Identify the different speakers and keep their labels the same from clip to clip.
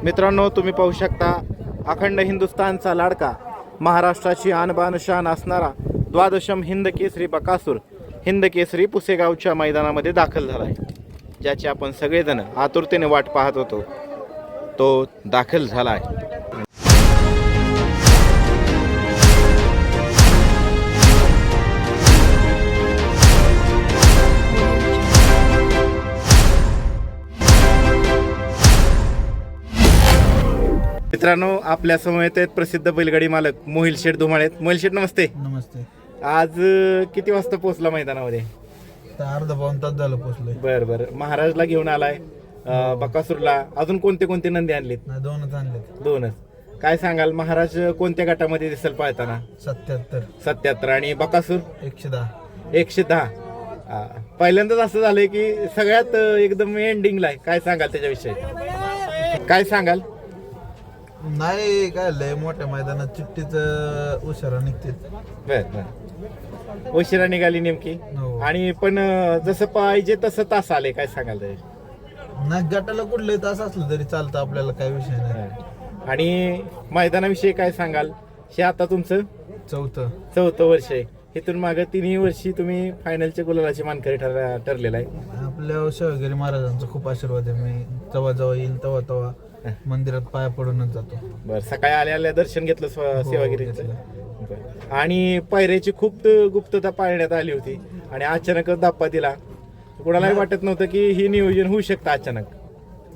Speaker 1: मित्रांनो, तुम्ही पाहू शकता अखंड हिंदुस्थानचा लाडका, महाराष्ट्राची आणबान शान असणारा द्वादशम हिंद केसरी बकासूर हिंद केसरी पुसेगावच्या मैदानामध्ये दाखल झाला आहे. ज्याची आपण सगळेजण आतुरतेने वाट पाहत होतो, तो दाखल झाला आहे. मित्रांनो, आपल्या समोर आहेत प्रसिद्ध बैलगाडी मालक मोहिल शेठ धुमाळे. मोहिल शेठ, नमस्ते.
Speaker 2: नमस्ते.
Speaker 1: आज किती वाजता पोहोचला मैदानामध्ये?
Speaker 2: अर्धा पाऊण तास झालं पोचलोय.
Speaker 1: बरं. महाराजला घेऊन आलाय, बकासूरला. अजून कोणते कोणते नंदी आणलेत?
Speaker 2: दोनच आणलेत.
Speaker 1: दोनच. काय सांगाल, महाराज कोणत्या गटामध्ये दिसेल पाहताना? 77 आणि बकासूर 110. पहिल्यांदाच असं झालंय की सगळ्यात एकदम एंडिंगला आहे. काय सांगाल त्याच्याविषयी? काय सांगाल?
Speaker 2: नाही, काय लय मोठ्या मैदानात चिठ्ठीच उशिरा निघते.
Speaker 1: बर. उशिरा निघाली नेमकी.
Speaker 2: हो.
Speaker 1: आणि पण जसं पाहिजे तसं तास आले. काय सांगाल
Speaker 2: नाही, गटाला कुठलंही तास असलं तरी चालतं, आपल्याला काही विषय नाही.
Speaker 1: आणि मैदानाविषयी काय सांगाल? हे आता तुमचं चौथं वर्ष आहे. इथून मागं 3 वर्षी तुम्ही फायनलच्या गुलालाची मानकरी ठरलेला आहे.
Speaker 2: आपल्या शिवगिरी महाराजांचा खूप आशीर्वाद आहे. मी जेव्हा येईल तेव्हा मंदिरात पाया पडूनच जातो.
Speaker 1: बरं. सकाळी आल्या दर्शन घेतलं सेवागिरीचं. आणि पायऱ्याची खूप गुप्तता पाळण्यात आली होती आणि अचानकच धप्पा दिला. कोणालाही वाटत नव्हतं की ही नियोजन होऊ शकतं अचानक.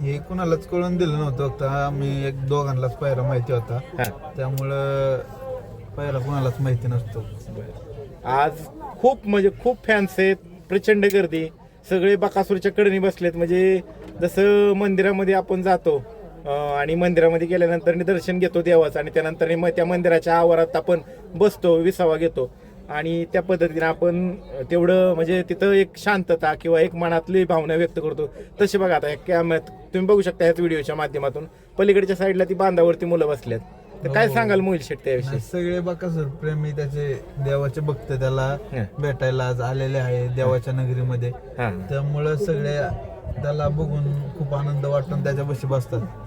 Speaker 2: हे कुणालाच कळून दिलं नव्हतं. फक्त आम्ही दोघांनाच पायरा माहिती होता, त्यामुळं पायरा कुणालाच माहिती नसतो.
Speaker 1: आज खूप फॅन्स आहेत, प्रचंड गर्दी. सगळे बकासूरच्या कडेने बसलेत. म्हणजे जसं मंदिरामध्ये आपण जातो आणि मंदिरामध्ये गेल्यानंतर दर्शन घेतो देवाचं, आणि त्यानंतर मग त्या मंदिराच्या आवारात आपण बसतो, विसावा घेतो, आणि त्या पद्धतीने आपण तेवढं म्हणजे तिथं एक शांतता किंवा एक मनातली भावना व्यक्त करतो. तसे बघा, आता कॅमेऱ्यात तुम्ही बघू शकता ह्याच व्हिडिओच्या माध्यमातून पलीकडच्या साईडला ती बांधावरती मुलं बसल्यात. तर काय सांगाल मोहिल शेठ त्याविषयी?
Speaker 2: सगळे बकासूर प्रेमी त्याचे देवाचे भक्त त्याला भेटायला आज आलेले आहे देवाच्या नगरीमध्ये. त्यामुळं सगळे त्याला बघून खूप आनंद वाटून त्याच्यापाशी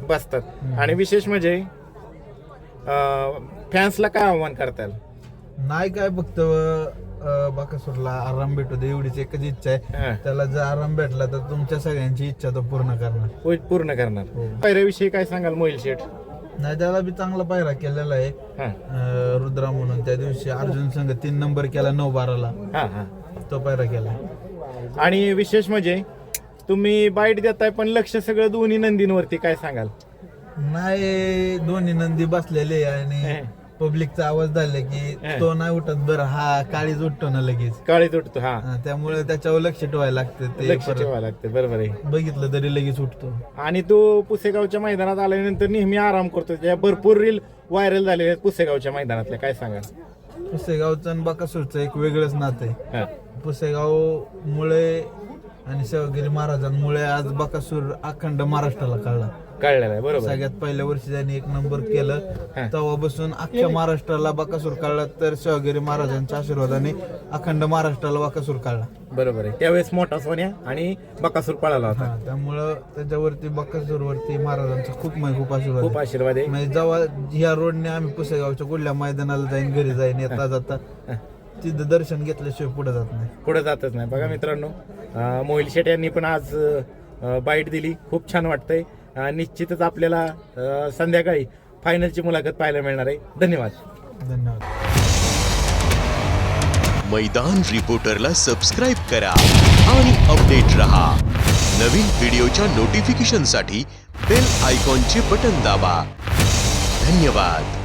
Speaker 2: बसतात.
Speaker 1: आणि विशेष म्हणजे फॅन्सला काय आव्हान करताल?
Speaker 2: नाही, काय फक्त बकासूरला आराम भेटू दे एवढीच एकच इच्छा आहे. त्याला जर आराम भेटला तर तुमच्या सगळ्यांची इच्छा तो पूर्ण करणार. पायऱ्याविषयी काय सांगाल मोहिल शेठ? नाही, त्याला बी चांगला पायरा केलेला आहे. रुद्रा म्हणून त्या दिवशी अर्जुन संघ 3 नंबर केला 9-12ला. तो पायरा केला.
Speaker 1: आणि विशेष म्हणजे तुम्ही बाईट देताय पण लक्ष सगळं दोन्ही नंदींवरती. काय सांगाल?
Speaker 2: नाही, दोन्ही नंदी बसलेले आणि पब्लिकचा आवाज झाला की तो नाही उठत. बरं, हा काळीच उठतो ना लगेच.
Speaker 1: काळीच उठतो.
Speaker 2: त्यामुळे त्याच्यावर लक्ष ठेवायला लागते.
Speaker 1: बरोबर आहे.
Speaker 2: बघितलं तरी लगेच उठतो.
Speaker 1: आणि तो पुसेगावच्या मैदानात आल्यानंतर नेहमी आराम करतो. त्या भरपूर रील व्हायरल झालेले आहेत पुसेगावच्या मैदानातल्या. काय सांगाल?
Speaker 2: पुसेगावचं आणि बकासूरचं एक वेगळंच नातं आहे. पुसेगाव मुळे आणि शिवगिरी महाराजांमुळे आज बकासूर अखंड महाराष्ट्राला कळलेला आहे. बरोबर. सगळ्यात पहिल्या वर्षी त्यांनी 1 नंबर केलं, तेव्हापासून अख्ख्या महाराष्ट्राला बकासूर कळला. तर शिवगिरी महाराजांच्या आशीर्वादाने अखंड महाराष्ट्राला बकासूर कळला.
Speaker 1: बरोबर आहे. त्यावेळेस मोठा सोन्या आणि बकासूर पळाला होता.
Speaker 2: त्यामुळं त्याच्यावरती बकासूरवरती महाराजांचा खूप आशीर्वाद आहे. म्हणजे जेव्हा ह्या रोडने आम्ही पुसेगावच्या कुठल्या मैदानाला जाईन, घरी जाईन, येता जाता तिथं दर्शन घेतल्याशिवाय पुढे जातच नाही. बघा मित्रांनो, मोहिल शेठ यांनी पण आज बाईट दिली. खूप छान वाटतंय. निश्चितच आपल्याला संध्याकाळी फायनलची मुलाखत पाहायला मिळणार आहे. धन्यवाद.
Speaker 3: मैदान रिपोर्टरला सबस्क्राइब करा आणि अपडेट रहा. नवीन व्हिडिओच्या नोटिफिकेशनसाठी बेल आयकॉनचे बटन दाबा. धन्यवाद.